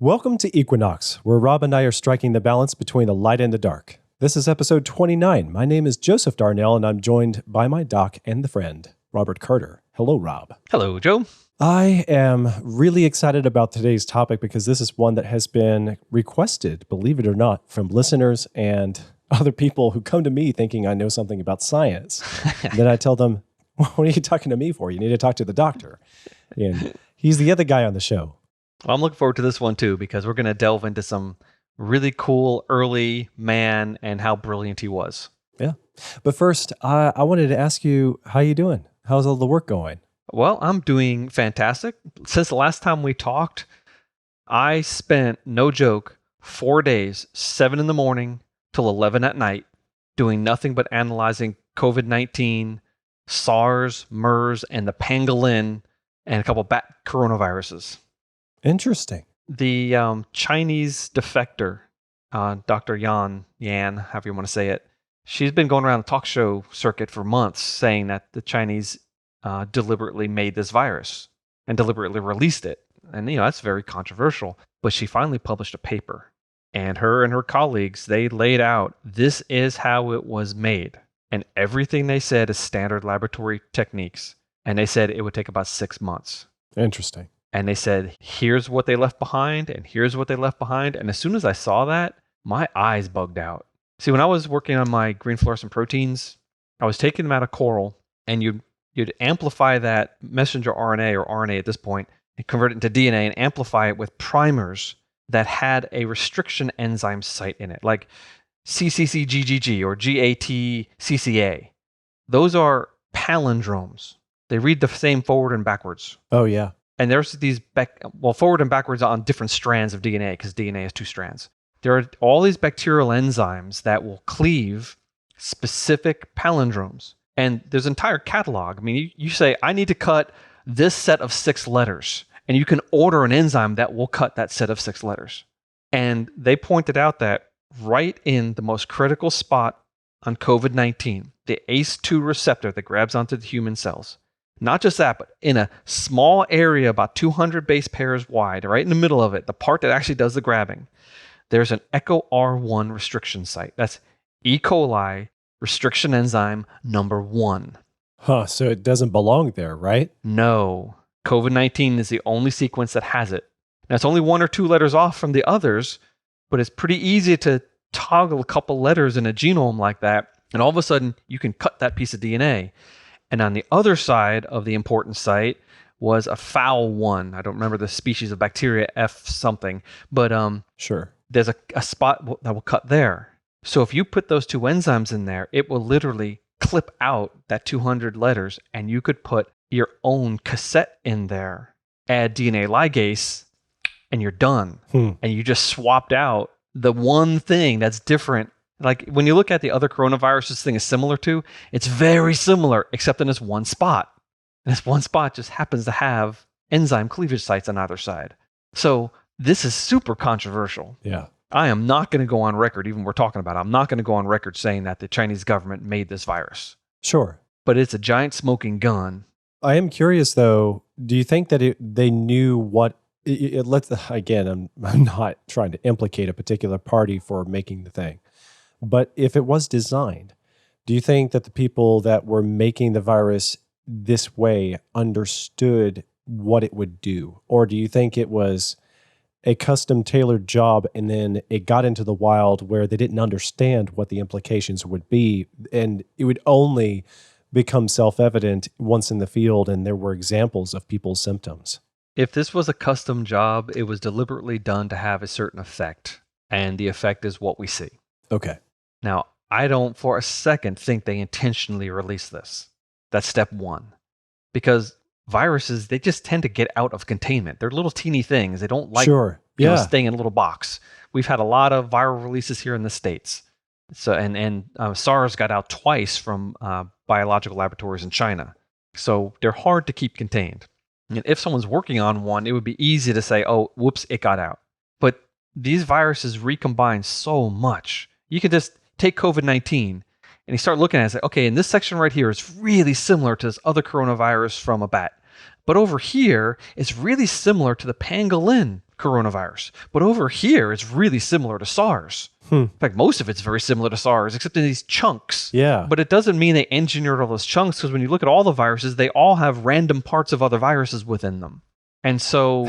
Welcome to Equinox, where Rob and I are striking the balance between the light and the dark. This is episode 29. My name is Joseph Darnell, and I'm joined by my doc and the friend, Robert Carter. Hello, Rob. Hello, Joe. I am really excited about today's topic because this is one that has been requested, believe it or not, from listeners and other people who come to me thinking I know something about science. Then I tell them, what are you talking to me for? You need to talk to the doctor. And he's the other guy on the show. Well, I'm looking forward to this one too, because we're going to delve into some really cool early man and how brilliant he was. Yeah. But first, I wanted to ask you, how you doing? How's all the work going? Well, I'm doing fantastic. Since the last time we talked, I spent, no joke, 4 days, 7 in the morning till 11 at night, doing nothing but analyzing COVID-19, SARS, MERS, and the pangolin, and a couple bat coronaviruses. Interesting. The Chinese defector, Dr. Yan, however you want to say it, she's been going around the talk show circuit for months saying that the Chinese deliberately made this virus and deliberately released it. And, that's very controversial. But she finally published a paper. And her colleagues, they laid out, this is how it was made. And everything they said is standard laboratory techniques. And they said it would take about 6 months. Interesting. And they said, here's what they left behind, and here's what they left behind. And as soon as I saw that, my eyes bugged out. See, when I was working on my green fluorescent proteins, I was taking them out of coral, and you'd amplify that messenger RNA, or RNA at this point, and convert it into DNA and amplify it with primers that had a restriction enzyme site in it, like CCCGGG or GATCCA. Those are palindromes. They read the same forward and backwards. Oh, yeah. And there's these forward and backwards on different strands of DNA, because DNA has 2 strands. There are all these bacterial enzymes that will cleave specific palindromes. And there's an entire catalog. I mean, you say, I need to cut this set of 6 letters. And you can order an enzyme that will cut that set of 6 letters. And they pointed out that right in the most critical spot on COVID-19, the ACE2 receptor that grabs onto the human cells, not just that, but in a small area about 200 base pairs wide, right in the middle of it, the part that actually does the grabbing, there's an Echo R1 restriction site. That's E. coli restriction enzyme number 1. Huh, so it doesn't belong there, right? No. COVID-19 is the only sequence that has it. Now, it's only 1 or 2 letters off from the others, but it's pretty easy to toggle a couple letters in a genome like that, and all of a sudden, you can cut that piece of DNA. And on the other side of the important site was a foul one. I don't remember the species of bacteria, F something, but sure. There's a spot that will cut there. So if you put those 2 enzymes in there, it will literally clip out that 200 letters, and you could put your own cassette in there, add DNA ligase, and you're done. And you just swapped out the one thing that's different. Like when you look at the other coronavirus this thing is similar to, it's very similar, except in this one spot. And this one spot just happens to have enzyme cleavage sites on either side. So this is super controversial. Yeah. I am not going to go on record, even we're talking about it, I'm not going to go on record saying that the Chinese government made this virus. Sure. But it's a giant smoking gun. I am curious, though, do you think that they knew what, again, I'm not trying to implicate a particular party for making the thing. But if it was designed, do you think that the people that were making the virus this way understood what it would do? Or do you think it was a custom tailored job and then it got into the wild where they didn't understand what the implications would be, and it would only become self-evident once in the field and there were examples of people's symptoms? If this was a custom job, it was deliberately done to have a certain effect. And the effect is what we see. Okay. Now, I don't for a second think they intentionally released this. That's step 1. Because viruses, they just tend to get out of containment. They're little teeny things. They don't like staying in a little box. We've had a lot of viral releases here in the States. So, and SARS got out twice from biological laboratories in China. So they're hard to keep contained. And if someone's working on one, it would be easy to say, oh, whoops, it got out. But these viruses recombine so much. You can just take COVID-19 and you start looking at it and say, okay, in this section right here is really similar to this other coronavirus from a bat. But over here, it's really similar to the pangolin coronavirus. But over here, it's really similar to SARS. In fact, most of it's very similar to SARS, except in these chunks. Yeah. But it doesn't mean they engineered all those chunks, because when you look at all the viruses, they all have random parts of other viruses within them. And so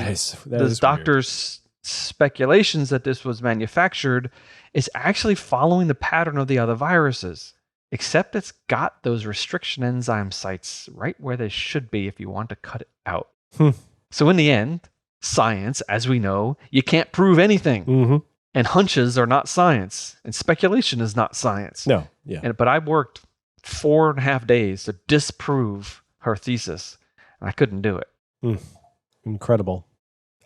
the doctor's speculations that this was manufactured is actually following the pattern of the other viruses, except it's got those restriction enzyme sites right where they should be if you want to cut it out. So in the end, science, as we know, you can't prove anything. Mm-hmm. And hunches are not science. And speculation is not science. No. Yeah. But I worked 4.5 days to disprove her thesis, and I couldn't do it. Incredible.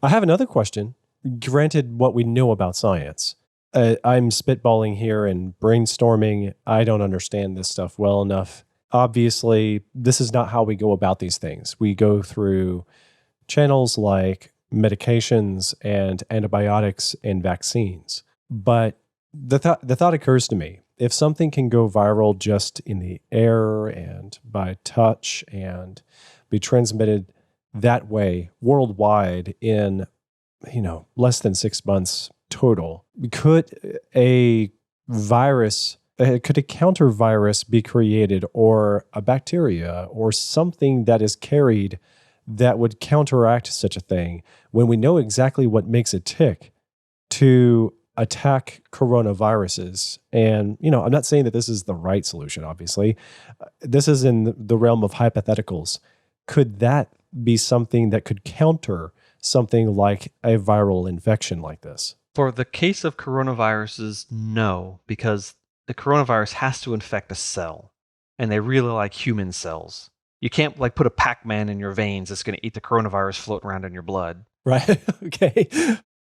I have another question. Granted, what we know about science, I'm spitballing here and brainstorming. I don't understand this stuff well enough. Obviously, this is not how we go about these things. We go through channels like medications and antibiotics and vaccines. But the thought occurs to me, if something can go viral just in the air and by touch and be transmitted that way worldwide in, less than 6 months total, could a counter virus be created, or a bacteria or something that is carried that would counteract such a thing, when we know exactly what makes it tick to attack coronaviruses? And, I'm not saying that this is the right solution, obviously. This is in the realm of hypotheticals. Could that be something that could counter something like a viral infection like this? For the case of coronaviruses, no, because the coronavirus has to infect a cell, and they really like human cells. You can't put a Pac-Man in your veins that's going to eat the coronavirus floating around in your blood. Right. Okay.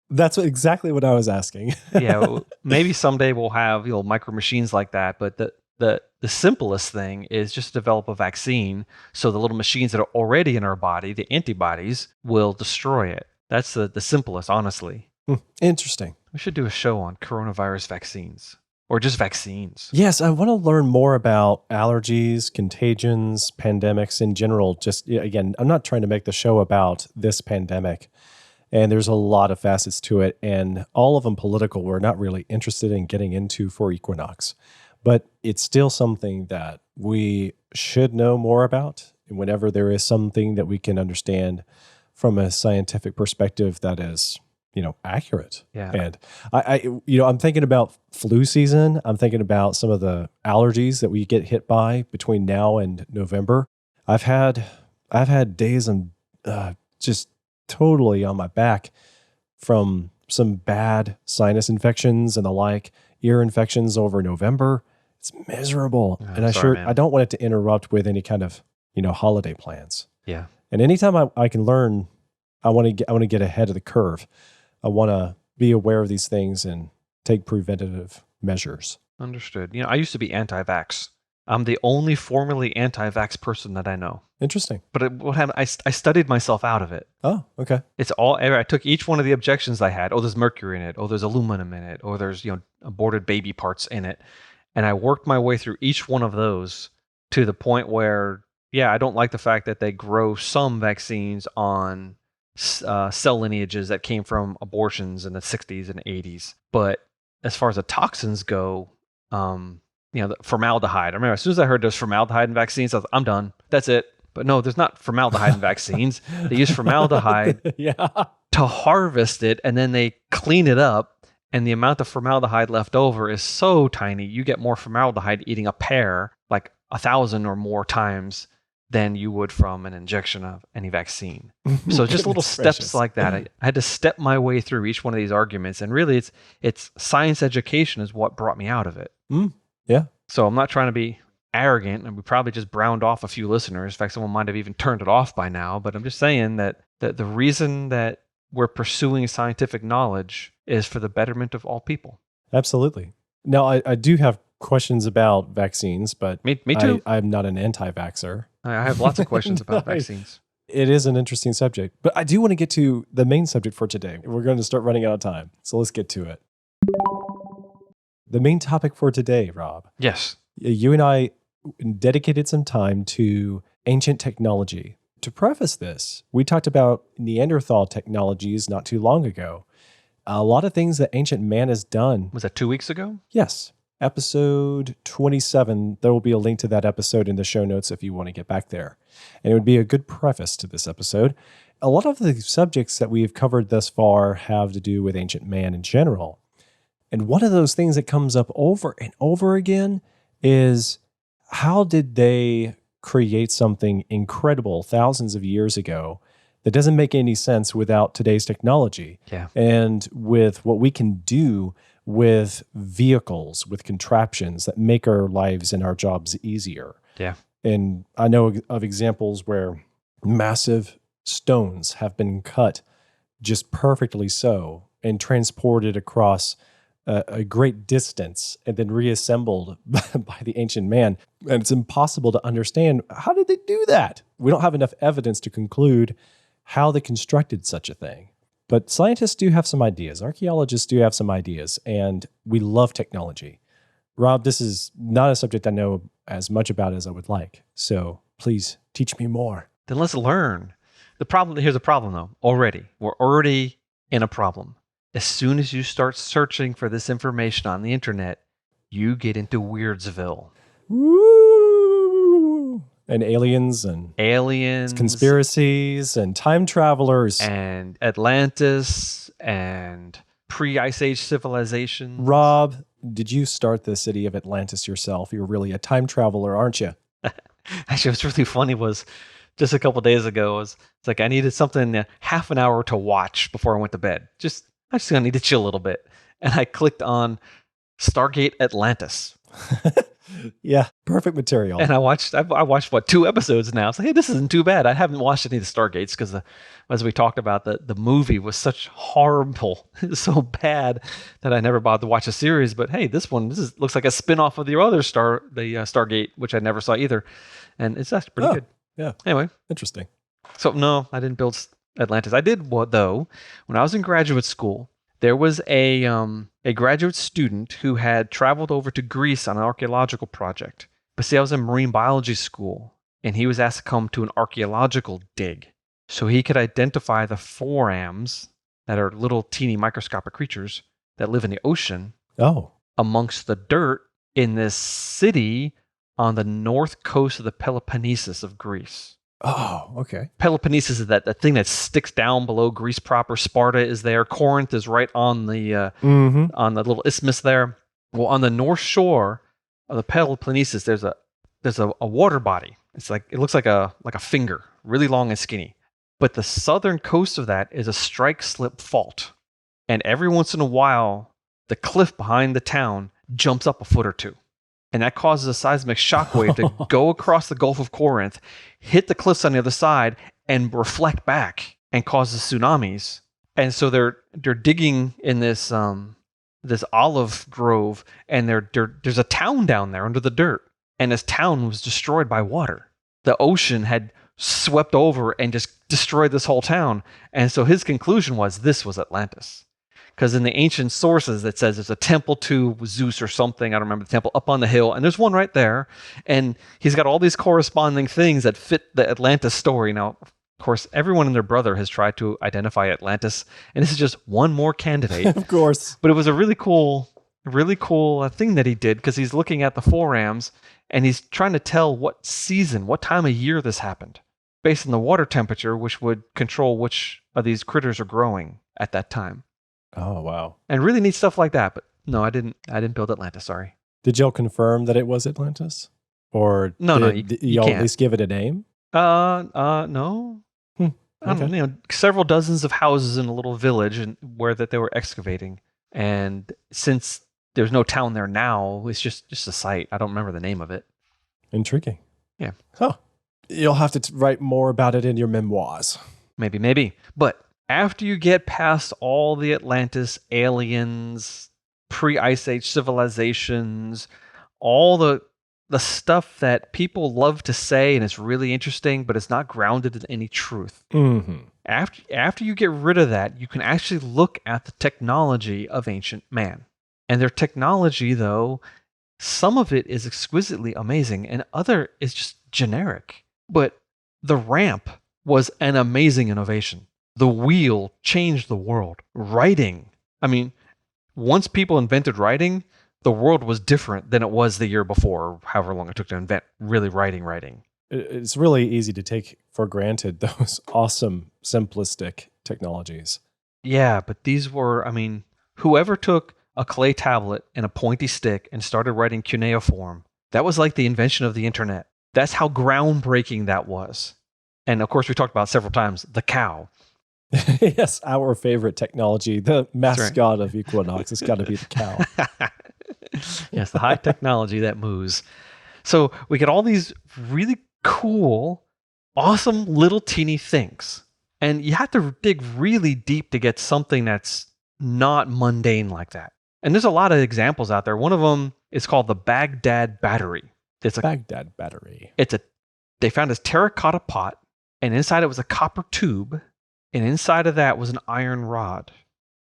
That's exactly what I was asking. Yeah. Maybe someday we'll have micro machines like that. But the simplest thing is just to develop a vaccine, so the little machines that are already in our body, the antibodies, will destroy it. That's the simplest, honestly. Interesting. We should do a show on coronavirus vaccines. Or just vaccines. Yes, I want to learn more about allergies, contagions, pandemics in general. Just, again, I'm not trying to make the show about this pandemic. And there's a lot of facets to it, and all of them political. We're not really interested in getting into for Equinox. But it's still something that we should know more about. And whenever there is something that we can understand from a scientific perspective that is accurate. Yeah. And I'm thinking about flu season. I'm thinking about some of the allergies that we get hit by between now and November. I've had days I'm just totally on my back from some bad sinus infections and the like, ear infections over November. It's miserable. And I don't want it to interrupt with any kind of, holiday plans. Yeah. And anytime I can learn, I want to get ahead of the curve. I want to be aware of these things and take preventative measures. Understood. I used to be anti-vax. I'm the only formerly anti-vax person that I know. Interesting. But what happened? I studied myself out of it. Oh, okay. I took each one of the objections I had. Oh, there's mercury in it. Oh, there's aluminum in it. Oh, there's aborted baby parts in it. And I worked my way through each one of those to the point where, I don't like the fact that they grow some vaccines on cell lineages that came from abortions in the 60s and 80s. But as far as the toxins go, the formaldehyde. I remember as soon as I heard there's formaldehyde in vaccines, I was like, I'm done. That's it. But no, there's not formaldehyde in vaccines. They use formaldehyde to harvest it, and then they clean it up, and the amount of formaldehyde left over is so tiny. You get more formaldehyde eating a pear, like 1,000 or more times, than you would from an injection of any vaccine. So just little steps like that. I had to step my way through each one of these arguments. And really, it's science education is what brought me out of it. Yeah. So I'm not trying to be arrogant, and we probably just browned off a few listeners. In fact, someone might have even turned it off by now. But I'm just saying that the reason that we're pursuing scientific knowledge is for the betterment of all people. Absolutely. Now, I do have questions about vaccines, but me too. I'm not an anti-vaxxer. I have lots of questions about vaccines. It is an interesting subject, but I do want to get to the main subject for today. We're going to start running out of time, so let's get to it. The main topic for today, Rob. Yes. You and I dedicated some time to ancient technology. To preface this, we talked about Neanderthal technologies not too long ago. A lot of things that ancient man has done. Was that 2 weeks ago? Yes. Episode 27. There will be a link to that episode in the show notes if you want to get back there. And it would be a good preface to this episode. A lot of the subjects that we've covered thus far have to do with ancient man in general. And one of those things that comes up over and over again is, how did they create something incredible thousands of years ago that doesn't make any sense without today's technology? Yeah. And with what we can do with vehicles, with contraptions that make our lives and our jobs easier. Yeah. And I know of examples where massive stones have been cut just perfectly so and transported across a great distance and then reassembled by the ancient man. And it's impossible to understand, how did they do that? We don't have enough evidence to conclude how they constructed such a thing. But scientists do have some ideas. Archaeologists do have some ideas, and we love technology. Rob, this is not a subject I know as much about as I would like. So please teach me more. Then let's learn. Here's the problem though. We're already in a problem. As soon as you start searching for this information on the internet, you get into Weirdsville. Woo! And aliens, conspiracies, and time travelers. And Atlantis, and pre-Ice Age civilization. Rob, did you start the city of Atlantis yourself? You're really a time traveler, aren't you? Actually, what's really funny was just a couple days ago, it's like I needed something half an hour to watch before I went to bed. I just need to chill a little bit. And I clicked on Stargate Atlantis. Yeah, perfect material. And I watched 2 episodes now. It's like, hey, this isn't too bad. I haven't watched any of the Stargates because, as we talked about, the movie was such horrible, so bad that I never bothered to watch the series. But hey, this looks like a spin-off of the other Stargate, which I never saw either. And it's actually pretty good. Yeah. Anyway. Interesting. So no, I didn't build Atlantis. I did though. When I was in graduate school, there was a graduate student who had traveled over to Greece on an archaeological project. But see, I was in marine biology school, and he was asked to come to an archaeological dig. So he could identify the forams, that are little teeny microscopic creatures that live in the ocean, amongst the dirt in this city on the north coast of the Peloponnesus of Greece. Oh, okay. Peloponnesus is that thing that sticks down below Greece proper. Sparta is there. Corinth is right on the little isthmus there. Well, on the north shore of the Peloponnesus, there's a water body. It looks like a finger, really long and skinny. But the southern coast of that is a strike slip fault, and every once in a while, the cliff behind the town jumps up a foot or two. And that causes a seismic shockwave to go across the Gulf of Corinth, hit the cliffs on the other side, and reflect back and causes tsunamis. And so they're digging in this olive grove, and there's a town down there under the dirt. And this town was destroyed by water. The ocean had swept over and just destroyed this whole town. And so his conclusion was this was Atlantis. Because in the ancient sources, it says there's a temple to Zeus or something. I don't remember the temple up on the hill. And there's one right there. And he's got all these corresponding things that fit the Atlantis story. Now, of course, everyone and their brother has tried to identify Atlantis. And this is just one more candidate. Of course. But it was a really cool thing that he did, because he's looking at the forams and he's trying to tell what season, what time of year this happened, based on the water temperature, which would control which of these critters are growing at that time. Oh, wow. And really neat stuff like that. But no, I didn't build Atlantis, sorry. Did y'all confirm that it was Atlantis? Or did y'all at least give it a name? No. Okay. I don't know, several dozens of houses in a little village where they were excavating. And since there's no town there now, it's just a site. I don't remember the name of it. Intriguing. Yeah. Huh. You'll have to write more about it in your memoirs. Maybe. But after you get past all the Atlantis, aliens, pre-Ice Age civilizations, all the stuff that people love to say and it's really interesting, but it's not grounded in any truth. Mm-hmm. After you get rid of that, you can actually look at the technology of ancient man. And their technology, though, some of it is exquisitely amazing and other is just generic. But the ramp was an amazing innovation. The wheel changed the world. Writing. I mean, once people invented writing, the world was different than it was the year before, or however long it took to invent really writing. It's really easy to take for granted those awesome, simplistic technologies. Yeah, but these were, I mean, whoever took a clay tablet and a pointy stick and started writing cuneiform, that was like the invention of the internet. That's how groundbreaking that was. And of course, we talked about several times the cow. Yes, our favorite technology, the mascot right. of Equinox, has got to be the cow. Yes, the high technology that moves. So we get all these really cool, awesome little teeny things. And you have to dig really deep to get something that's not mundane like that. And there's a lot of examples out there. One of them is called the Baghdad battery. It's a Baghdad battery. They found this terracotta pot, and inside it was a copper tube, and inside of that was an iron rod.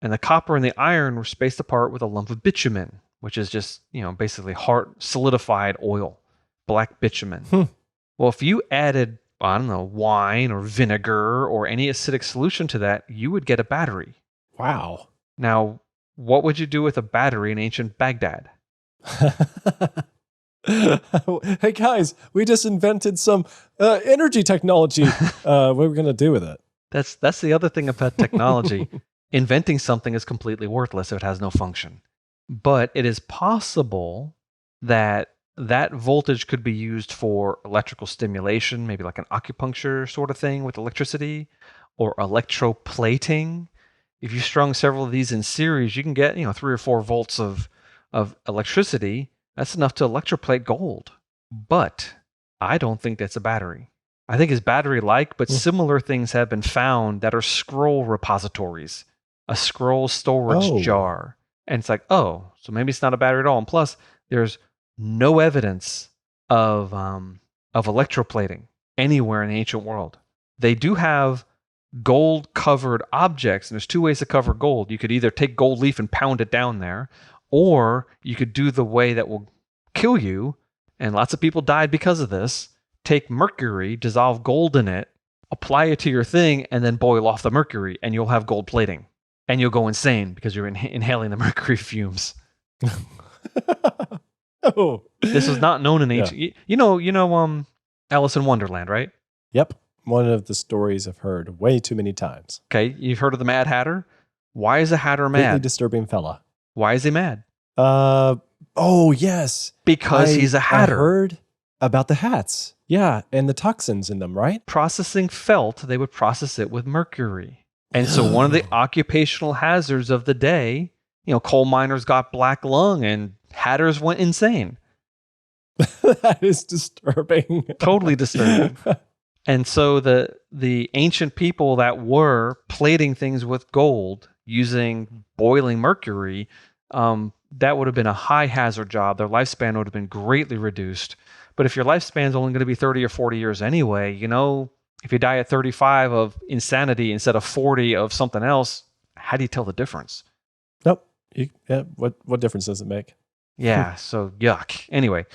And the copper and the iron were spaced apart with a lump of bitumen, which is just, basically hard solidified oil, black bitumen. Well, if you added, I don't know, wine or vinegar or any acidic solution to that, you would get a battery. Wow. Now, what would you do with a battery in ancient Baghdad? Hey guys, we just invented some energy technology. What are we going to do with it? That's the other thing about technology. Inventing something is completely worthless if it has no function. But it is possible that voltage could be used for electrical stimulation, maybe like an acupuncture sort of thing with electricity, or electroplating. If you strung several of these in series, you can get 3 or 4 volts of electricity. That's enough to electroplate gold. But I don't think that's a battery. I think it's battery-like, but similar things have been found that are scroll repositories, a scroll storage jar. And it's like, so maybe it's not a battery at all. And plus, there's no evidence of electroplating anywhere in the ancient world. They do have gold-covered objects, and there's 2 ways to cover gold. You could either take gold leaf and pound it down there, or you could do the way that will kill you, and lots of people died because of this. Take mercury, dissolve gold in it, apply it to your thing, and then boil off the mercury, and you'll have gold plating. And you'll go insane because you're inhaling the mercury fumes. This was not known in ancient... Yeah. Alice in Wonderland, right? Yep. One of the stories I've heard way too many times. Okay, you've heard of the Mad Hatter? Why is the Hatter mad? Completely disturbing fella. Why is he mad? Yes. Because he's a hatter. I heard about the hats. Yeah, and the toxins in them, right? Processing felt, they would process it with mercury. And so one of the occupational hazards of the day, coal miners got black lung and hatters went insane. That is disturbing. Totally disturbing. And so the ancient people that were plating things with gold using boiling mercury, that would have been a high hazard job. Their lifespan would have been greatly reduced. But if your lifespan is only going to be 30 or 40 years anyway, if you die at 35 of insanity instead of 40 of something else, how do you tell the difference? Nope. What difference does it make? Yeah, so yuck. Anyway,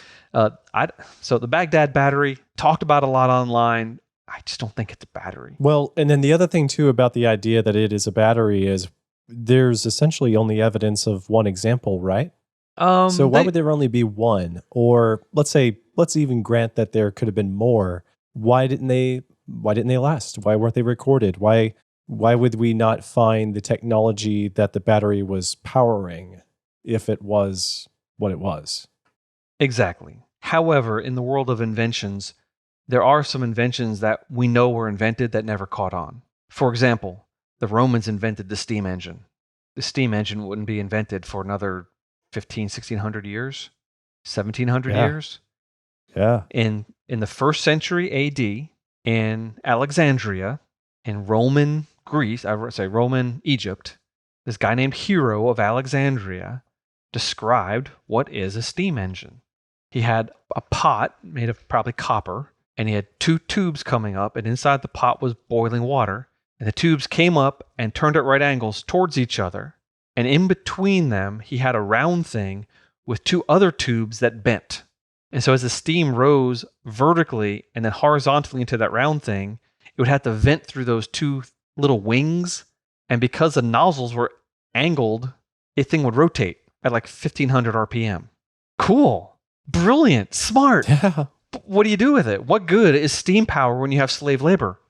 so the Baghdad battery, talked about a lot online. I just don't think it's a battery. Well, and then the other thing too about the idea that it is a battery is there's essentially only evidence of one example, right? So why would there only be one? Or let's even grant that there could have been more. Why didn't they last? Why weren't they recorded? Why would we not find the technology that the battery was powering if it was what it was? Exactly. However, in the world of inventions, there are some inventions that we know were invented that never caught on. For example, the Romans invented the steam engine. The steam engine wouldn't be invented for another 1600 years, 1700 years. Yeah. In the 1st century AD, in Alexandria, in Roman Greece, I would say Roman Egypt, this guy named Hero of Alexandria described what is a steam engine. He had a pot made of probably copper, and he had 2 tubes coming up, and inside the pot was boiling water. And the tubes came up and turned at right angles towards each other. And in between them, he had a round thing with 2 other tubes that bent. And so as the steam rose vertically and then horizontally into that round thing, it would have to vent through those two little wings. And because the nozzles were angled, the thing would rotate at like 1500 RPM. Cool. Brilliant. Smart. Yeah. What do you do with it? What good is steam power when you have slave labor?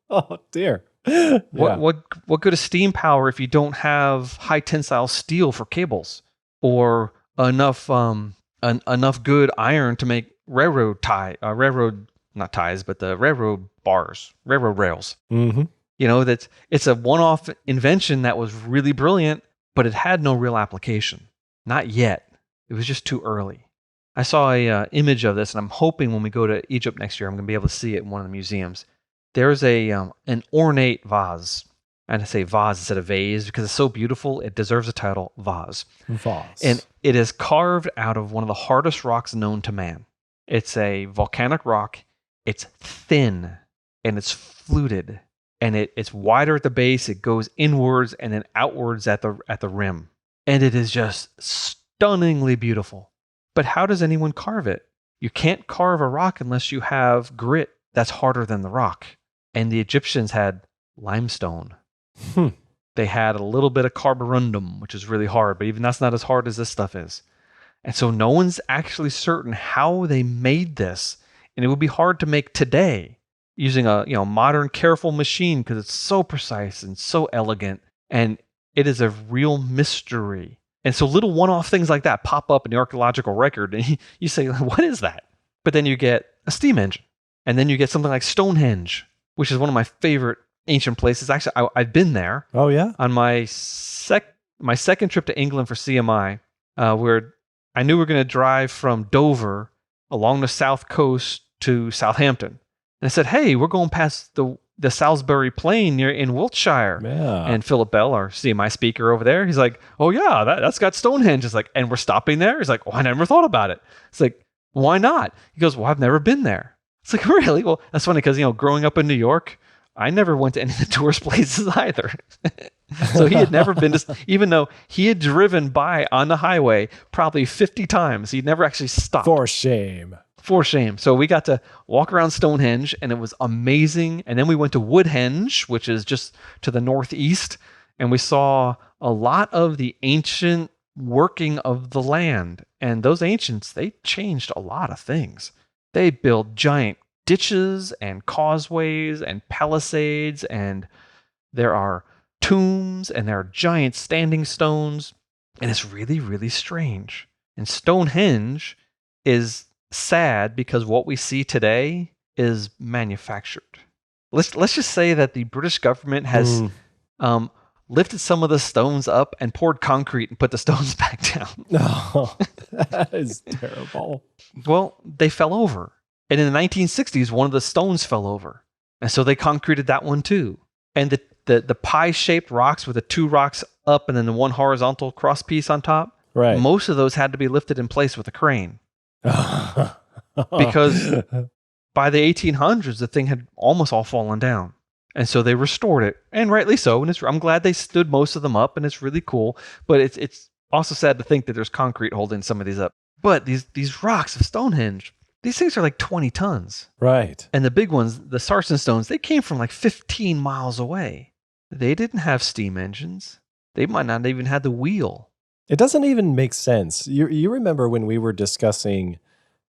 Oh dear. Yeah. What good is steam power if you don't have high tensile steel for cables or enough enough good iron to make railroad not ties, but the railroad bars, railroad rails. Mm-hmm. You know, it's a one-off invention that was really brilliant, but it had no real application. Not yet. It was just too early. I saw a image of this, and I'm hoping when we go to Egypt next year, I'm going to be able to see it in one of the museums. There's an ornate vase. And I say vase instead of vase because it's so beautiful, it deserves the title vase. Vase. And it is carved out of one of the hardest rocks known to man. It's a volcanic rock. It's thin, and it's fluted. And it's wider at the base, it goes inwards and then outwards at the rim. And it is just stunningly beautiful. But how does anyone carve it? You can't carve a rock unless you have grit that's harder than the rock. And the Egyptians had limestone. They had a little bit of carborundum, which is really hard, but even that's not as hard as this stuff is. And so no one's actually certain how they made this. And it would be hard to make today using a modern careful machine because it's so precise and so elegant, and it is a real mystery. And so little one-off things like that pop up in the archaeological record, and you say, what is that? But then you get a steam engine, and then you get something like Stonehenge, which is one of my favorite ancient places. Actually, I've been there. Oh yeah. On my second trip to England for CMI, where I knew we were going to drive from Dover along the south coast to Southampton. And I said, hey, we're going past the Salisbury Plain in Wiltshire. Yeah. And Philip Bell, our CMI speaker over there, he's like, oh yeah, that's got Stonehenge. It's like, and we're stopping there? He's like, oh, I never thought about it. It's like, why not? He goes, well, I've never been there. It's like, really? Well, that's funny because, growing up in New York, I never went to any of the tourist places either. So he had never been to, even though he had driven by on the highway probably 50 times, he'd never actually stopped. For shame. For shame. So we got to walk around Stonehenge, and it was amazing. And then we went to Woodhenge, which is just to the northeast, and we saw a lot of the ancient working of the land. And those ancients, they changed a lot of things. They built giant ditches and causeways and palisades, and there are tombs, and there are giant standing stones, and it's really, really strange. And Stonehenge is sad because what we see today is manufactured. Let's just say that the British government has lifted some of the stones up and poured concrete and put the stones back down. No, that is terrible. Well, they fell over. And in the 1960s, one of the stones fell over. And so they concreted that one too. And the pie-shaped rocks with the two rocks up and then the one horizontal cross piece on top, right? Most of those had to be lifted in place with a crane. Because by the 1800s, the thing had almost all fallen down. And so they restored it, and rightly so. And I'm glad they stood most of them up, and it's really cool. But it's also sad to think that there's concrete holding some of these up. But these rocks of Stonehenge, these things are like 20 tons. Right. And the big ones, the sarsen stones, they came from like 15 miles away. They didn't have steam engines. They might not even have the wheel. It doesn't even make sense. You remember when we were discussing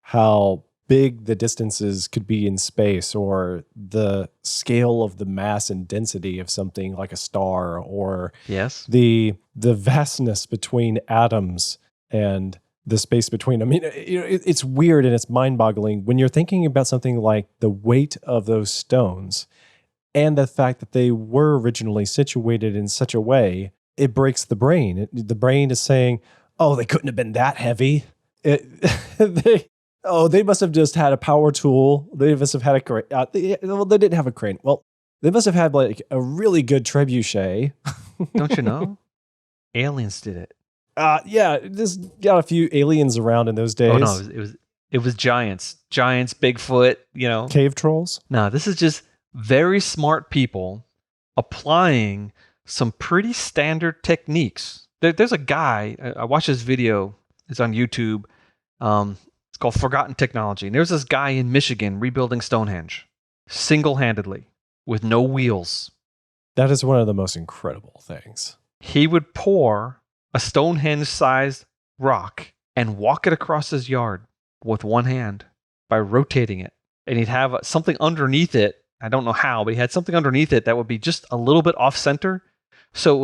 how big the distances could be in space, or the scale of the mass and density of something like a star, or yes, the vastness between atoms and the space between. I mean, it's weird and it's mind-boggling when you're thinking about something like the weight of those stones and the fact that they were originally situated in such a way. It breaks the brain. The brain is saying, "Oh, they couldn't have been that heavy. They must have just had a power tool. They must have had a crane. They didn't have a crane. Well, they must have had like a really good trebuchet." Don't you know? Aliens did it. Yeah, there's got a few aliens around in those days. Oh no, it was giants, Bigfoot. Cave trolls. No, this is just very smart people applying some pretty standard techniques. There's a guy, I watched this video, it's on YouTube. It's called Forgotten Technology. And there's this guy in Michigan rebuilding Stonehenge. single-handedly with no wheels. That is one of the most incredible things. He would pour a Stonehenge-sized rock and walk it across his yard with one hand by rotating it. And he'd have something underneath it. I don't know how, but he had something underneath it that would be just a little bit off center. So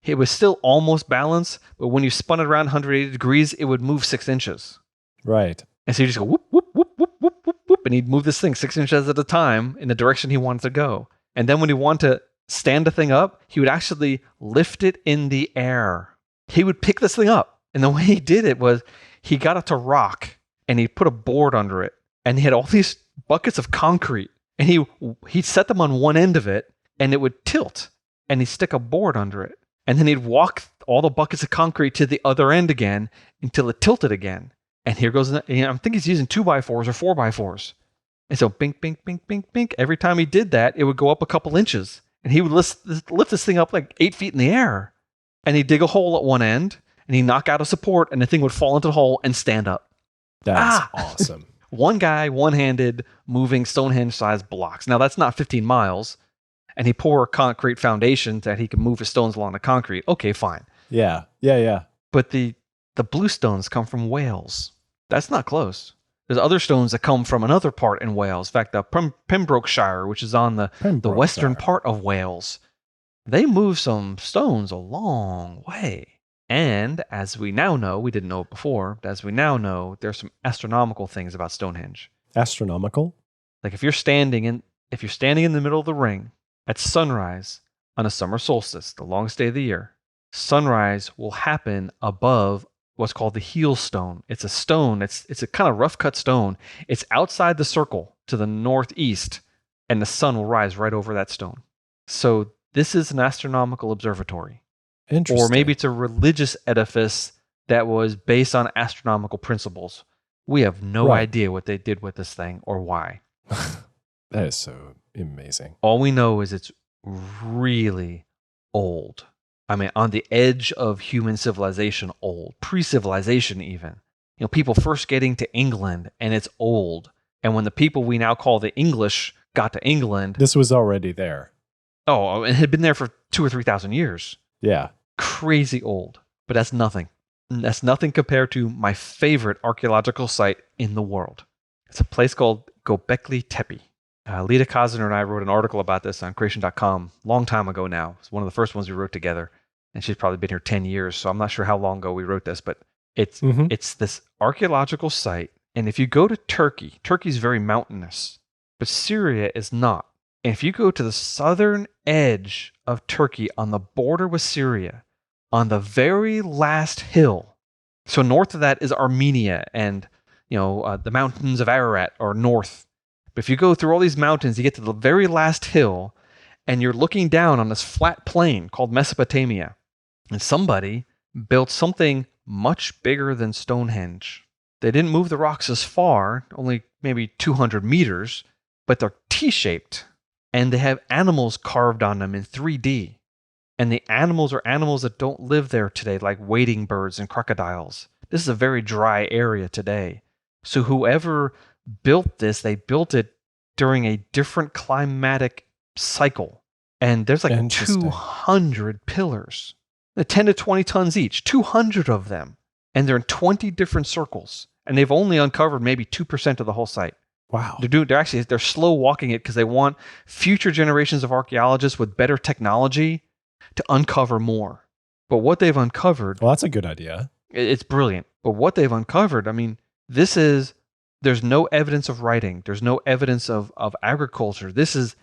it was still almost balanced, but when you spun it around 180 degrees, it would move 6 inches. Right. And so you just go whoop, whoop, whoop, whoop, whoop, whoop, whoop, and he'd move this thing 6 inches at a time in the direction he wanted to go. And then when he wanted to stand the thing up, he would actually lift it in the air. He would pick this thing up. And the way he did it was he got it to rock and he put a board under it. And he had all these buckets of concrete. And he'd set them on one end of it and it would tilt. And he'd stick a board under it. And then he'd walk all the buckets of concrete to the other end again until it tilted again. And here goes, I think he's using 2x4s or 4x4s. And so bink, bink, bink, bink, bink. Every time he did that, it would go up a couple inches. And he would lift this thing up like 8 feet in the air. And he'd dig a hole at one end, and he'd knock out a support, and the thing would fall into the hole and stand up. That's awesome. One guy, one-handed, moving Stonehenge-sized blocks. Now, that's not 15 miles. And he pour a concrete foundation that he can move his stones along the concrete. Okay, fine. Yeah. But the blue stones come from Wales. That's not close. There's other stones that come from another part in Wales. In fact, the Pembrokeshire, which is on the western part of Wales, they move some stones a long way. And as we now know, we didn't know it before, but as we now know, there's some astronomical things about Stonehenge. Astronomical? Like if you're standing in the middle of the ring at sunrise on a summer solstice, the longest day of the year, sunrise will happen above what's called the heel stone. It's a stone. It's a kind of rough cut stone. It's outside the circle to the northeast, and the sun will rise right over that stone. So this is an astronomical observatory. Interesting. Or maybe it's a religious edifice that was based on astronomical principles. We have no idea what they did with this thing or why. That is so amazing. All we know is it's really old. I mean, on the edge of human civilization, old. Pre-civilization even. You know, people first getting to England, and it's old. And when the people we now call the English got to England... This was already there. Oh, it had been there for 2,000 or 3,000 years. Yeah. Crazy old. But that's nothing. That's nothing compared to my favorite archaeological site in the world. It's a place called Göbekli Tepe. Lita Kazner and I wrote an article about this on creation.com a long time ago now. It's one of the first ones we wrote together. And she's probably been here 10 years, so I'm not sure how long ago we wrote this, but it's this archaeological site. And if you go to Turkey, Turkey's very mountainous, but Syria is not. And if you go to the southern edge of Turkey on the border with Syria, on the very last hill, so north of that is Armenia and the mountains of Ararat are north. But if you go through all these mountains, you get to the very last hill, and you're looking down on this flat plain called Mesopotamia. And somebody built something much bigger than Stonehenge. They didn't move the rocks as far, only maybe 200 meters, but they're T-shaped. And they have animals carved on them in 3D. And the animals are animals that don't live there today, like wading birds and crocodiles. This is a very dry area today. So whoever built this, they built it during a different climatic cycle. And there's like 200 pillars. They're 10 to 20 tons each, 200 of them. And they're in 20 different circles. And they've only uncovered maybe 2% of the whole site. Wow. They're slow walking it because they want future generations of archaeologists with better technology to uncover more. But what they've uncovered... Well, that's a good idea. It's brilliant. But what they've uncovered, I mean, there's no evidence of writing. There's no evidence of agriculture. This is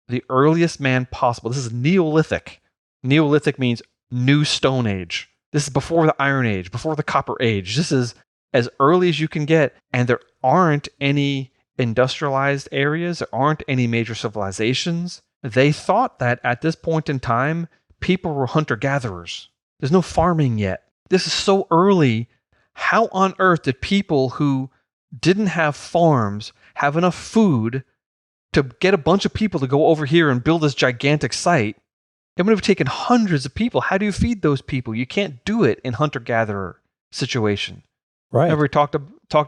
the earliest man possible. This is Neolithic. Neolithic means New Stone Age. This is before the Iron Age, before the Copper Age. This is as early as you can get, and there aren't any industrialized areas. There aren't any major civilizations. They thought that at this point in time, people were hunter-gatherers. There's no farming yet. This is so early. How on earth did people who didn't have farms have enough food to get a bunch of people to go over here and build this gigantic site? It would have taken hundreds of people. How do you feed those people? You can't do it in hunter-gatherer situation. Right. Remember we talked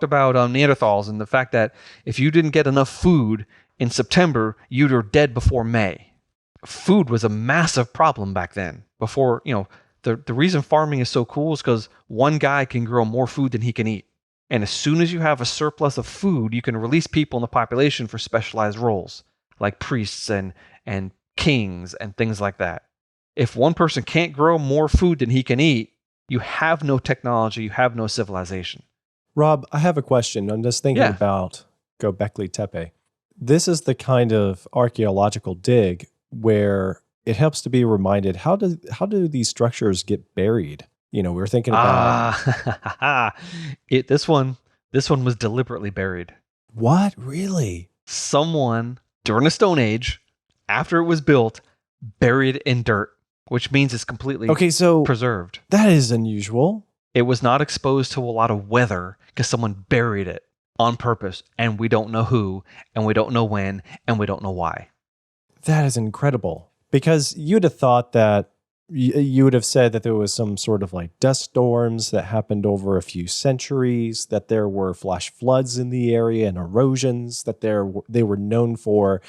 about Neanderthals and the fact that if you didn't get enough food in September, you're dead before May. Food was a massive problem back then. Before, the reason farming is so cool is because one guy can grow more food than he can eat. And as soon as you have a surplus of food, you can release people in the population for specialized roles, like priests and kings and things like that. If one person can't grow more food than he can eat, you have no technology, you have no civilization. Rob, I have a question. I'm just thinking about Göbekli Tepe. This is the kind of archaeological dig where it helps to be reminded, how do these structures get buried? We're thinking about this one was deliberately buried. What? Really? Someone during the Stone Age, after it was built, buried it in dirt, which means it's completely preserved. That is unusual. It was not exposed to a lot of weather because someone buried it on purpose, and we don't know who, and we don't know when, and we don't know why. That is incredible. Because you'd have thought that you would have said that there was some sort of like dust storms that happened over a few centuries, that there were flash floods in the area and erosions, that they were known for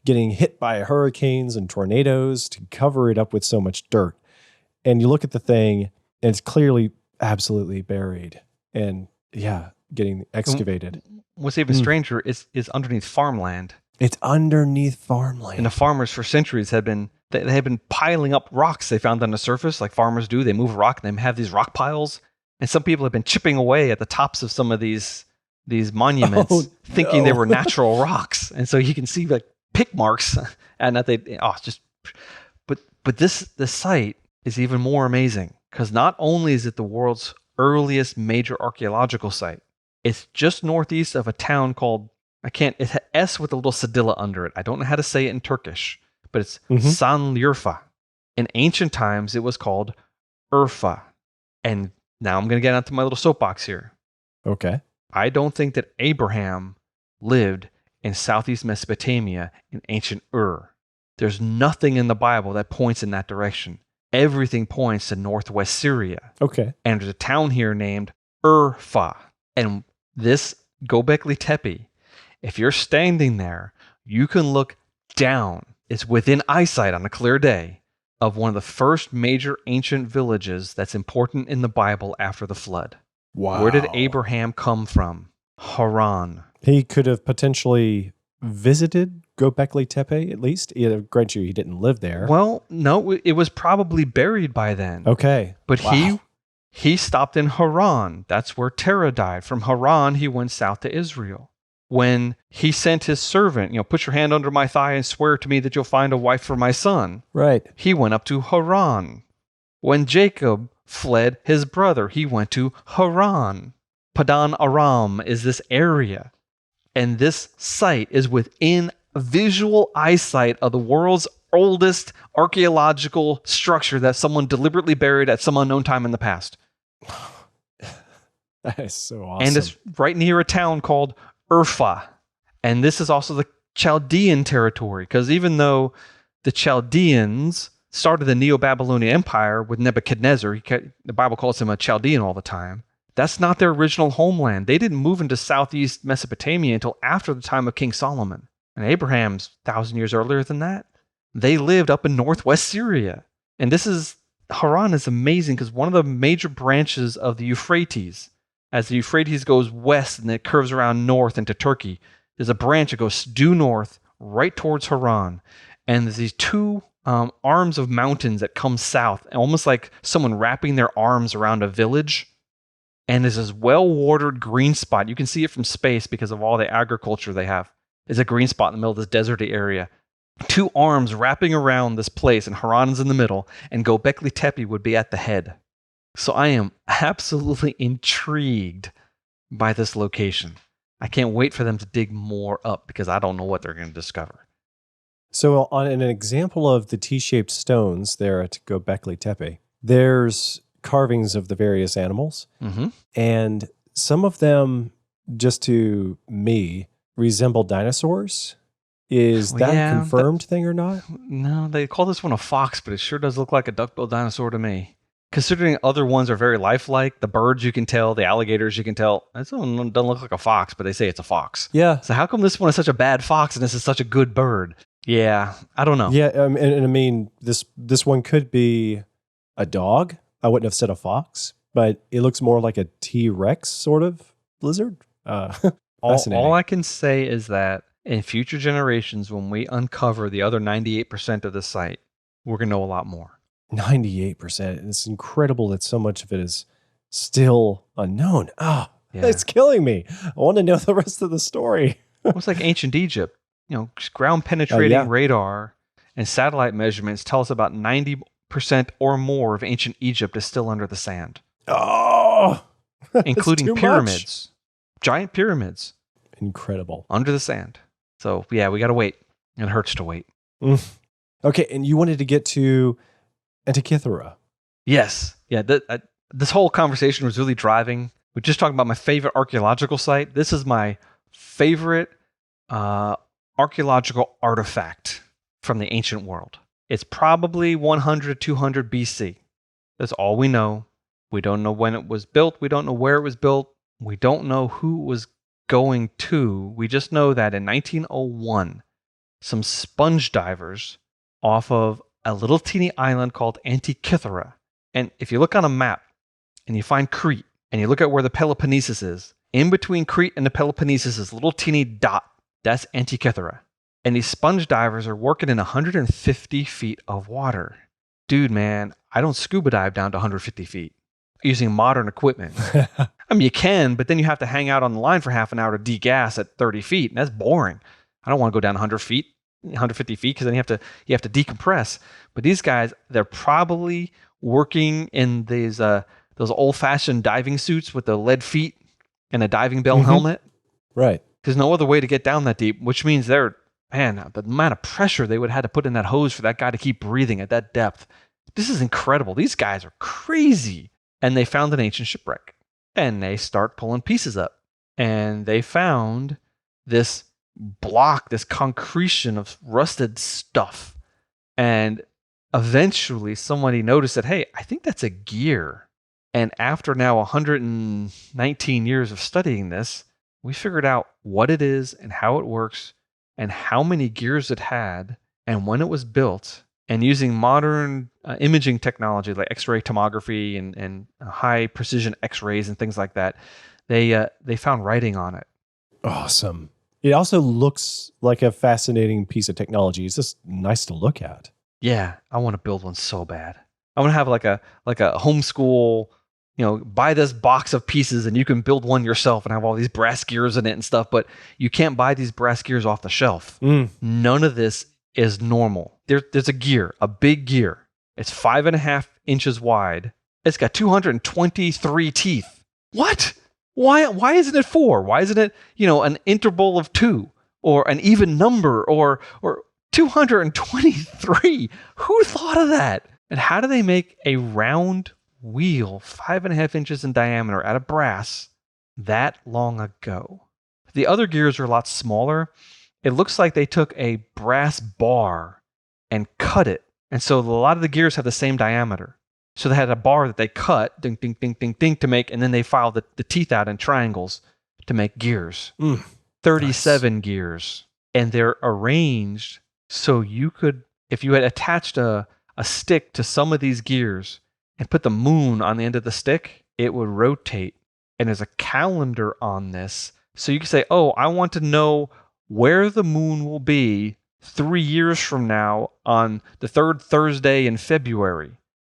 getting hit by hurricanes and tornadoes to cover it up with so much dirt. And you look at the thing, and it's clearly absolutely buried and getting excavated. What's even stranger is underneath farmland. It's underneath farmland. And the farmers for centuries had been piling up rocks they found on the surface, like farmers do. They move a rock and they have these rock piles. And some people have been chipping away at the tops of some of these monuments, thinking they were natural rocks. And so you can see like pick marks, and that but this site is even more amazing because not only is it the world's earliest major archaeological site, it's just northeast of a town called, it's an S with a little cedilla under it. I don't know how to say it in Turkish, but it's Sanliurfa. In ancient times, it was called Urfa. And now I'm going to get onto my little soapbox here. Okay. I don't think that Abraham lived in southeast Mesopotamia in ancient Ur. There's nothing in the Bible that points in that direction. Everything points to northwest Syria. Okay. And there's a town here named Urfa. And this Göbekli Tepe, if you're standing there, you can look down. It's within eyesight on a clear day of one of the first major ancient villages that's important in the Bible after the flood. Wow. Where did Abraham come from? Haran. He could have potentially visited Göbekli Tepe, at least. Grant you, he didn't live there. Well, no, it was probably buried by then. Okay. But he stopped in Haran. That's where Terah died. From Haran, he went south to Israel. When he sent his servant, put your hand under my thigh and swear to me that you'll find a wife for my son. Right. He went up to Haran. When Jacob fled his brother, he went to Haran. Padan Aram is this area. And this site is within visual eyesight of the world's oldest archaeological structure that someone deliberately buried at some unknown time in the past. That is so awesome. And it's right near a town called Urfa. And this is also the Chaldean territory, because even though the Chaldeans started the Neo-Babylonian Empire with Nebuchadnezzar, the Bible calls him a Chaldean all the time, that's not their original homeland. They didn't move into southeast Mesopotamia until after the time of King Solomon. And Abraham's 1,000 years earlier than that. They lived up in northwest Syria. And Haran is amazing because one of the major branches of the Euphrates, as the Euphrates goes west and it curves around north into Turkey, there's a branch that goes due north right towards Haran. And there's these two arms of mountains that come south, almost like someone wrapping their arms around a village. And there's this well-watered green spot. You can see it from space because of all the agriculture they have. There's a green spot in the middle of this deserty area. Two arms wrapping around this place, and Haran's in the middle, and Göbekli Tepe would be at the head. So I am absolutely intrigued by this location. I can't wait for them to dig more up because I don't know what they're going to discover. So on an example of the T-shaped stones there at Göbekli Tepe, there's carvings of the various animals. Mm-hmm. And some of them, just to me, resemble dinosaurs. Is that a confirmed thing or not? No, they call this one a fox, but it sure does look like a duck-billed dinosaur to me. considering other ones are very lifelike, the birds you can tell, the alligators you can tell, this one doesn't look like a fox, but they say it's a fox. Yeah. So how come this one is such a bad fox and this is such a good bird? Yeah, I don't know. Yeah, and I mean, this one could be a dog. I wouldn't have said a fox, but it looks more like a T-Rex sort of lizard. Fascinating. All I can say is that in future generations, when we uncover the other 98% of the site, we're going to know a lot more. 98%. It's incredible that so much of it is still unknown. Ah, Yeah. it's killing me. I want to know the rest of the story. It's like ancient Egypt. Ground penetrating yeah. radar and satellite measurements tell us about 90% or more of ancient Egypt is still under the sand, Oh, including too pyramids, giant pyramids incredible. under the sand. So yeah, we got to wait. It hurts to wait. Okay, and you wanted to get to Antikythera. Yes. Yeah. This whole conversation was really driving. We're just talking about my favorite archaeological site. This is my favorite archaeological artifact from the ancient world. It's probably 100, 200 BC. That's all we know. We don't know when it was built. We don't know where it was built. We don't know who it was going to. We just know that in 1901, some sponge divers off of a little teeny island called Antikythera. And if you look on a map and you find Crete and you look at where the Peloponnesus is, in between Crete and the Peloponnesus is a little teeny dot. That's Antikythera. And these sponge divers are working in 150 feet of water. Dude, man, I don't scuba dive down to 150 feet using modern equipment. I mean, you can, but then you have to hang out on the line for half an hour to degas at 30 feet. And that's boring. I don't want to go down 100 feet, 150 feet, because then you have to decompress. But these guys, they're probably working in those old-fashioned diving suits with the lead feet and a diving bell helmet. Right. There's no other way to get down that deep, which means the amount of pressure they would have had to put in that hose for that guy to keep breathing at that depth. This is incredible. These guys are crazy. And they found an ancient shipwreck. And they start pulling pieces up. And they found this block, this concretion of rusted stuff. And eventually somebody noticed that, hey, I think that's a gear. And after now 119 years of studying this, we figured out what it is and how it works and how many gears it had and when it was built. And using modern imaging technology like X-ray tomography and high precision X-rays and things like that, they found writing on it. Awesome. It also looks like a fascinating piece of technology. It's just nice to look at. Yeah, I want to build one so bad. I want to have like a homeschool, buy this box of pieces and you can build one yourself and have all these brass gears in it and stuff, but you can't buy these brass gears off the shelf. None of this is normal. There's a gear, a big gear. It's 5.5 inches wide. It's got 223 teeth. What? Why isn't it 4? Why isn't it, an interval of 2 or an even number or 223? Who thought of that? And how do they make a round wheel 5.5 inches in diameter out of brass that long ago? The other gears are a lot smaller. It looks like they took a brass bar and cut it. And so a lot of the gears have the same diameter. So they had a bar that they cut, ding, ding, ding, ding, ding, to make, and then they filed the teeth out in triangles to make gears. 37 gears. And they're arranged so you could, if you had attached a stick to some of these gears and put the moon on the end of the stick, it would rotate. And there's a calendar on this. So you can say, oh, I want to know where the moon will be 3 years from now on the third Thursday in February.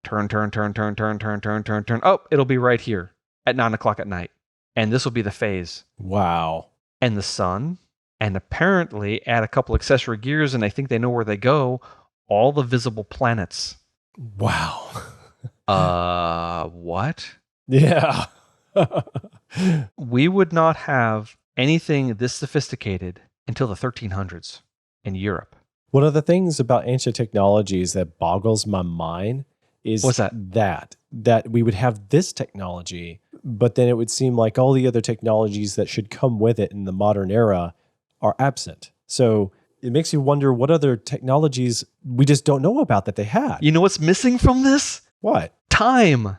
Turn. Oh, it'll be right here at 9 o'clock at night. And this will be the phase. Wow. And the sun. And apparently add a couple accessory gears and they think they know where they go. All the visible planets. Wow. What? Yeah. We would not have anything this sophisticated until the 1300s in Europe. One of the things about ancient technologies that boggles my mind is what's that? That we would have this technology, but then it would seem like all the other technologies that should come with it in the modern era are absent. So it makes you wonder what other technologies we just don't know about that they had. You know what's missing from this? What? time.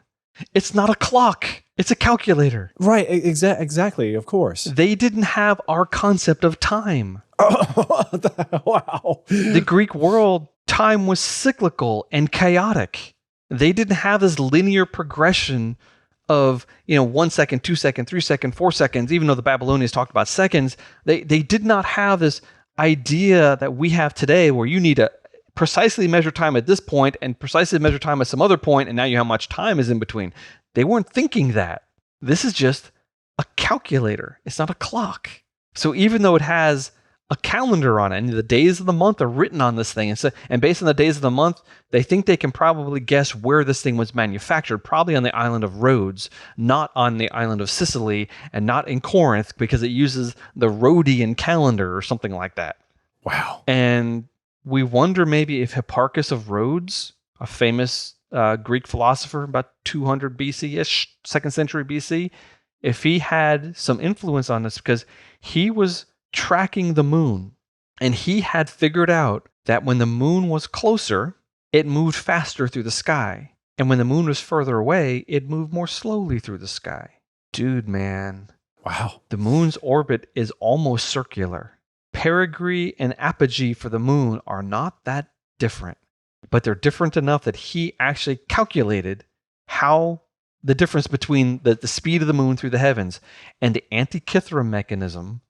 It's not a clock. It's a calculator. Right. Exactly. Of course. They didn't have our concept of time. Wow. The Greek world, time was cyclical and chaotic. They didn't have this linear progression of 1 second, 2 second, 3 second, 4 seconds. Even though the Babylonians talked about seconds, they did not have this idea that we have today, where you need to precisely measure time at this point and precisely measure time at some other point, and now you know how much time is in between. They weren't thinking that. This is just a calculator. It's not a clock. So even though it has a calendar on it, and the days of the month are written on this thing, and based on the days of the month, they think they can probably guess where this thing was manufactured, probably on the island of Rhodes, not on the island of Sicily, and not in Corinth, because it uses the Rhodian calendar or something like that. Wow. And we wonder maybe if Hipparchus of Rhodes, a famous Greek philosopher about 200 BC-ish, 2nd century BC, if he had some influence on this, because he was tracking the moon, and he had figured out that when the moon was closer, it moved faster through the sky. And when the moon was further away, it moved more slowly through the sky. Dude, man. Wow. The moon's orbit is almost circular. Perigee and apogee for the moon are not that different, but they're different enough that he actually calculated how the difference between the speed of the moon through the heavens and the Antikythera mechanism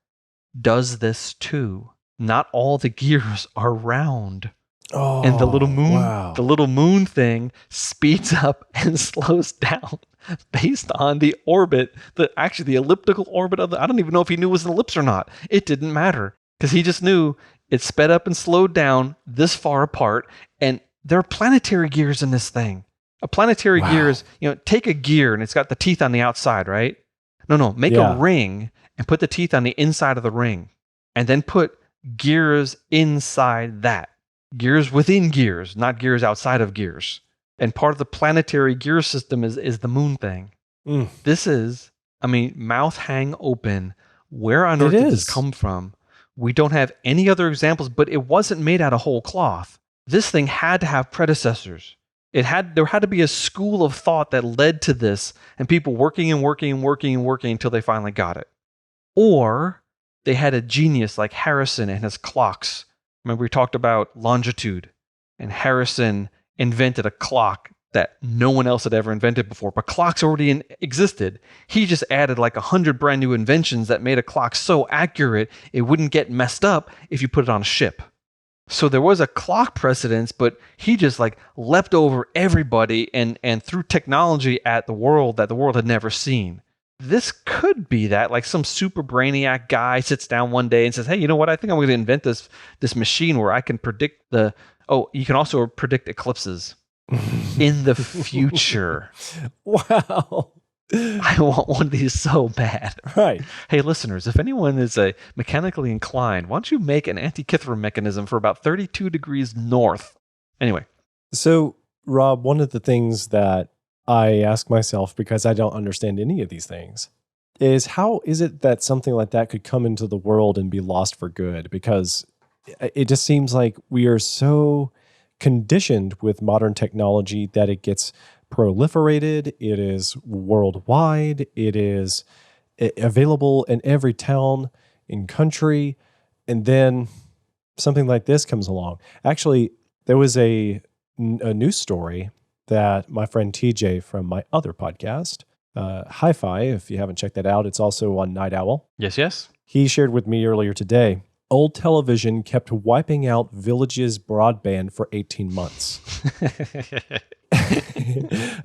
does this too. Not all the gears are round. Oh, And the little moon, wow. the little moon thing speeds up and slows down based on the orbit, the elliptical orbit of I don't even know if he knew it was an ellipse or not. It didn't matter, because he just knew it sped up and slowed down this far apart. And there are planetary gears in this thing. A planetary gear is, take a gear and it's got the teeth on the outside, right? No, make a ring and put the teeth on the inside of the ring, and then put gears inside that. Gears within gears, not gears outside of gears. And part of the planetary gear system is the moon thing. Mm. This is, mouth hang open. Where on earth did this come from? We don't have any other examples, but it wasn't made out of whole cloth. This thing had to have predecessors. There had to be a school of thought that led to this, and people working until they finally got it. Or they had a genius like Harrison and his clocks. Remember, we talked about longitude, and Harrison invented a clock that no one else had ever invented before, but clocks already existed. He just added like 100 brand new inventions that made a clock so accurate it wouldn't get messed up if you put it on a ship. So there was a clock precedence, but he just leapt over everybody and threw technology at the world that the world had never seen. This could be that, some super brainiac guy sits down one day and says, hey, you know what? I think I'm going to invent this machine where I can predict you can also predict eclipses in the future. Wow. I want one of these so bad. Right. Hey, listeners, if anyone is mechanically inclined, why don't you make an Antikythera mechanism for about 32 degrees north? Anyway. So, Rob, one of the things that I ask myself, because I don't understand any of these things, is how is it that something like that could come into the world and be lost for good? Because it just seems like we are so conditioned with modern technology that it gets proliferated, it is worldwide, it is available in every town and country, and then something like this comes along. Actually, there was a news story that my friend TJ from my other podcast, Hi-Fi, if you haven't checked that out, it's also on Night Owl. Yes. He shared with me earlier today. Old television kept wiping out villages' broadband for 18 months.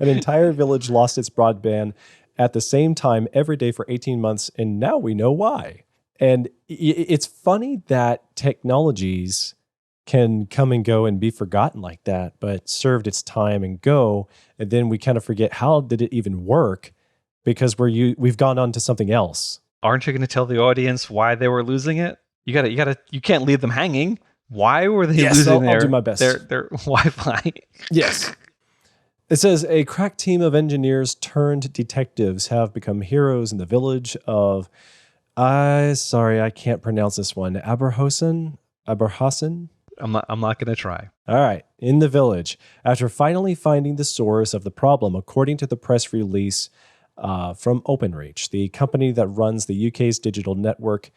An entire village lost its broadband at the same time every day for 18 months, and now we know why. And it's funny that technologies can come and go and be forgotten like that, but served its time and go, and then we kind of forget how did it even work because we've gone on to something else. Aren't you going to tell the audience why they were losing it? You can't leave them hanging. Why were they losing I'll do my best. Their Wi-Fi? Yes. It says a crack team of engineers turned detectives have become heroes in the village of, I can't pronounce this one, Aberhausen. I'm not going to try. All right. In the village, after finally finding the source of the problem, according to the press release from OpenReach, the company that runs the UK's digital network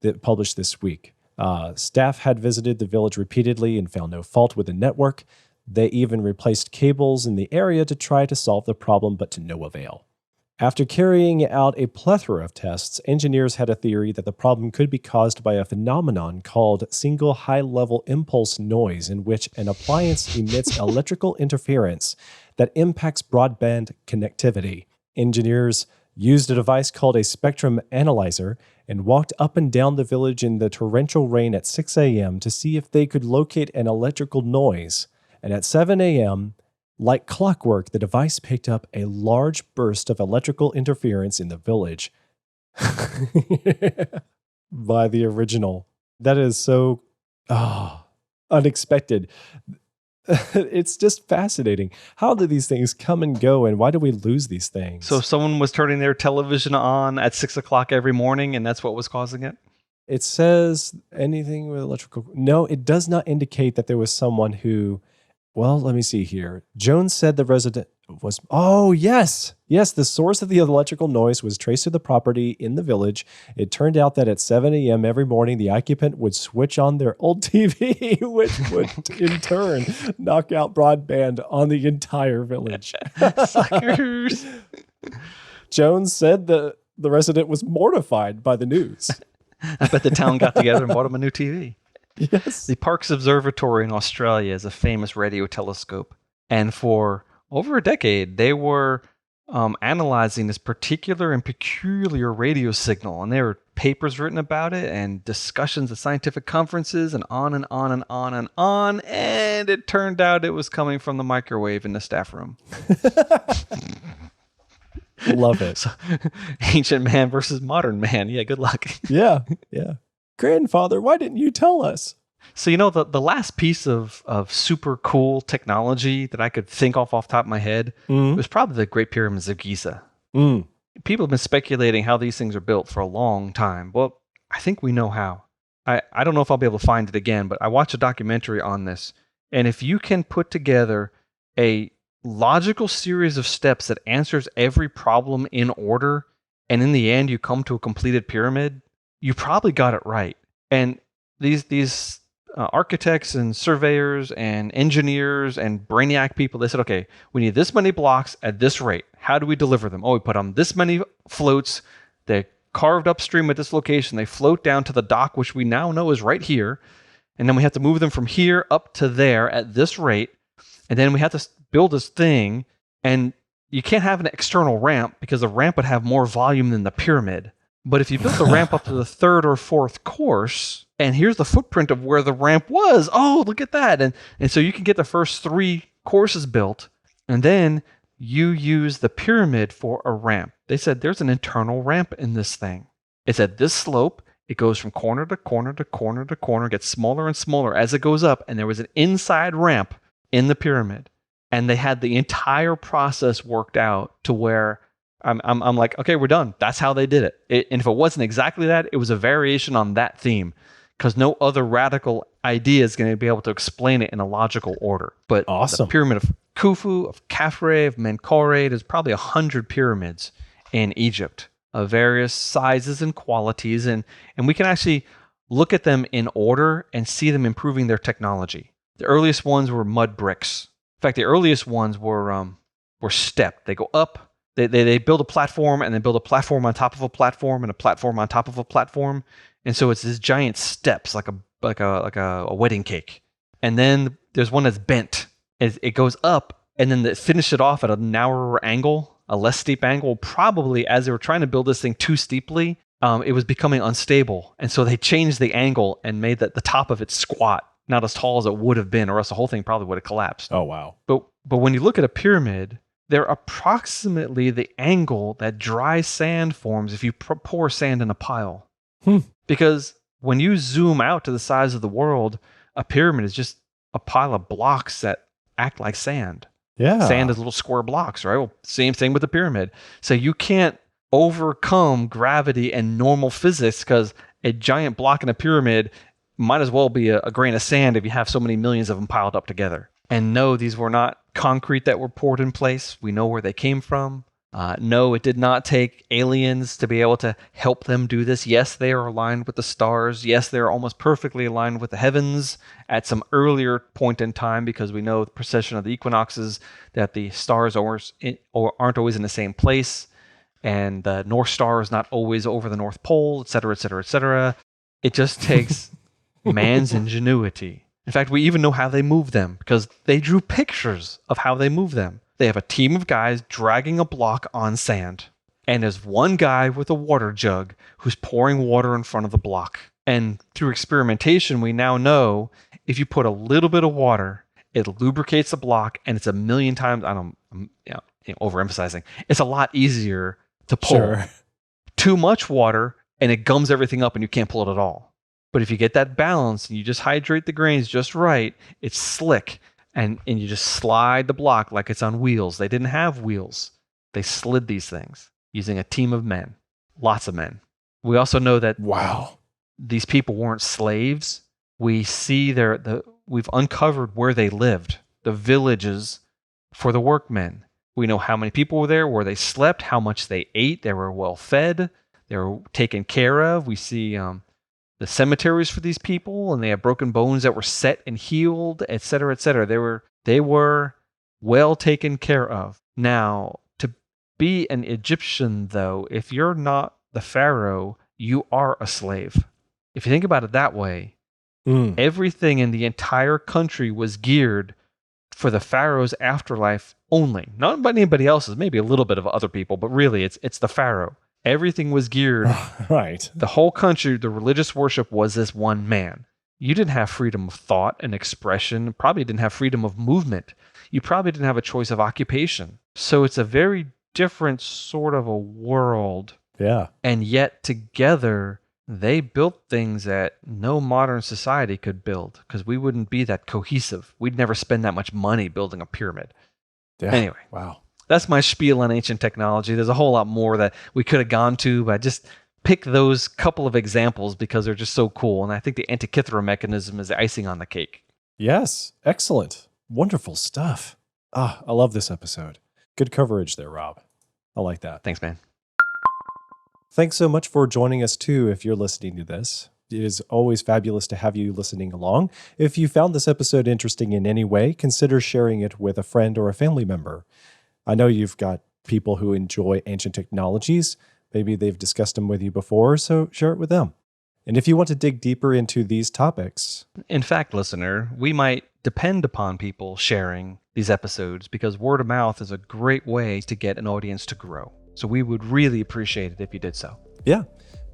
that published this week, staff had visited the village repeatedly and found no fault with the network. They even replaced cables in the area to try to solve the problem, but to no avail. After carrying out a plethora of tests, engineers had a theory that the problem could be caused by a phenomenon called single high-level impulse noise, in which an appliance emits electrical interference that impacts broadband connectivity. Engineers used a device called a spectrum analyzer and walked up and down the village in the torrential rain at 6 a.m. to see if they could locate an electrical noise. And at 7 a.m., like clockwork, the device picked up a large burst of electrical interference in the village by the original. That is so unexpected. It's just fascinating. How do these things come and go, and why do we lose these things? So someone was turning their television on at 6 o'clock every morning, and that's what was causing it? It says anything with electrical. No, it does not indicate that there was someone who... Well, let me see here. Jones said the resident was... Oh, yes. Yes, the source of the electrical noise was traced to the property in the village. It turned out that at 7 a.m. every morning, the occupant would switch on their old TV, which would in turn knock out broadband on the entire village. Suckers. Jones said the resident was mortified by the news. I bet the town got together and bought him a new TV. Yes. The Parkes Observatory in Australia is a famous radio telescope. And for over a decade, they were analyzing this particular and peculiar radio signal. And there were papers written about it and discussions at scientific conferences and on and on and on and on. And it turned out it was coming from the microwave in the staff room. Love it. So, ancient man versus modern man. Yeah, good luck. Yeah. Grandfather, why didn't you tell us? So, the last piece of super cool technology that I could think off the top of my head was probably the Great Pyramids of Giza. People have been speculating how these things are built for a long time. Well, I think we know how. I don't know if I'll be able to find it again, but I watched a documentary on this. And if you can put together a logical series of steps that answers every problem in order, and in the end you come to a completed pyramid, you probably got it right. And these architects and surveyors and engineers and brainiac people, they said, okay, we need this many blocks at this rate. How do we deliver them? Oh, we put on this many floats. They're carved upstream at this location. They float down to the dock, which we now know is right here. And then we have to move them from here up to there at this rate. And then we have to build this thing. And you can't have an external ramp because the ramp would have more volume than the pyramid. But if you built the ramp up to the third or fourth course, and here's the footprint of where the ramp was, oh, look at that. And so you can get the first 3 courses built, and then you use the pyramid for a ramp. They said there's an internal ramp in this thing. It's at this slope. It goes from corner to corner to corner to corner, gets smaller and smaller as it goes up, and there was an inside ramp in the pyramid. And they had the entire process worked out to where I'm like, okay, we're done. That's how they did it. And if it wasn't exactly that, it was a variation on that theme, because no other radical idea is going to be able to explain it in a logical order. But awesome. The pyramid of Khufu, of Khafre, of Menkaure, there's probably 100 pyramids in Egypt of various sizes and qualities. And we can actually look at them in order and see them improving their technology. The earliest ones were mud bricks. In fact, the earliest ones were stepped. They go up. They build a platform, and they build a platform on top of a platform, and a platform on top of a platform, and so it's these giant steps, like a wedding cake. And then there's one that's bent. It goes up, and then they finish it off at a narrower angle, a less steep angle. Probably as they were trying to build this thing too steeply, it was becoming unstable, and so they changed the angle and made the top of it squat, not as tall as it would have been, or else the whole thing probably would have collapsed. Oh wow! But when you look at a pyramid, they're approximately the angle that dry sand forms if you pour sand in a pile. Because when you zoom out to the size of the world, a pyramid is just a pile of blocks that act like sand. Yeah. Sand is little square blocks, right? Well, same thing with the pyramid. So you can't overcome gravity and normal physics, because a giant block in a pyramid might as well be a grain of sand if you have so many millions of them piled up together. And no, these were not concrete that were poured in place. We know where they came from. No, it did not take aliens to be able to help them do this. Yes, they are aligned with the stars. Yes, they're almost perfectly aligned with the heavens at some earlier point in time, because we know the precession of the equinoxes, that the stars aren't always in the same place, and the North Star is not always over the North Pole, et cetera, et cetera, et cetera. It just takes man's ingenuity. In fact, we even know how they move them, because they drew pictures of how they move them. They have a team of guys dragging a block on sand. And there's one guy with a water jug who's pouring water in front of the block. And through experimentation, we now know if you put a little bit of water, it lubricates the block, and it's a million times, I'm overemphasizing, it's a lot easier to pull. Sure. Too much water, and it gums everything up, and you can't pull it at all. But if you get that balance and you just hydrate the grains just right, it's slick. And you just slide the block like it's on wheels. They didn't have wheels. They slid these things using a team of men, lots of men. We also know that these people weren't slaves. We see we've uncovered where they lived, the villages for the workmen. We know how many people were there, where they slept, how much they ate. They were well fed. They were taken care of. We see the cemeteries for these people, and they have broken bones that were set and healed, et cetera, et cetera. They were well taken care of. Now, to be an Egyptian, though, if you're not the pharaoh, you are a slave. If you think about it that way, everything in the entire country was geared for the pharaoh's afterlife only. Not by anybody else's, maybe a little bit of other people, but really it's the pharaoh. Everything was geared. Right. The whole country, the religious worship was this one man. You didn't have freedom of thought and expression. Probably didn't have freedom of movement. You probably didn't have a choice of occupation. So it's a very different sort of a world. Yeah. And yet together, they built things that no modern society could build, because we wouldn't be that cohesive. We'd never spend that much money building a pyramid. Yeah. Anyway. Wow. That's my spiel on ancient technology. There's a whole lot more that we could have gone to, but I just pick those couple of examples because they're just so cool. And I think the Antikythera mechanism is the icing on the cake. Yes. Excellent. Wonderful stuff. I love this episode. Good coverage there, Rob. I like that. Thanks, man. Thanks so much for joining us, too, if you're listening to this. It is always fabulous to have you listening along. If you found this episode interesting in any way, consider sharing it with a friend or a family member. I know you've got people who enjoy ancient technologies. Maybe they've discussed them with you before, so share it with them. And if you want to dig deeper into these topics... In fact, listener, we might depend upon people sharing these episodes, because word of mouth is a great way to get an audience to grow. So we would really appreciate it if you did so. Yeah.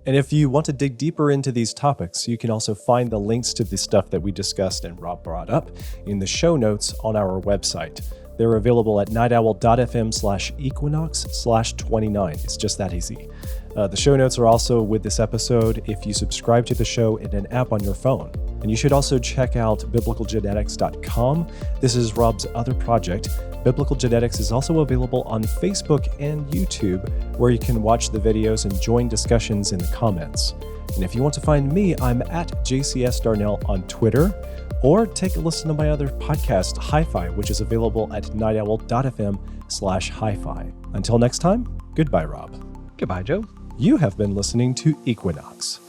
And if you want to dig deeper into these topics, you can also find the links to the stuff that we discussed and Rob brought up in the show notes on our website. They're available at nightowl.fm/equinox/29. It's just that easy. The show notes are also with this episode if you subscribe to the show in an app on your phone. And you should also check out biblicalgenetics.com. This is Rob's other project. Biblical Genetics is also available on Facebook and YouTube, where you can watch the videos and join discussions in the comments. And if you want to find me, I'm at JCS Darnell on Twitter. Or take a listen to my other podcast, Hi-Fi, which is available at nightowl.fm/hi-fi. Until next time, goodbye, Rob. Goodbye, Joe. You have been listening to Equinox.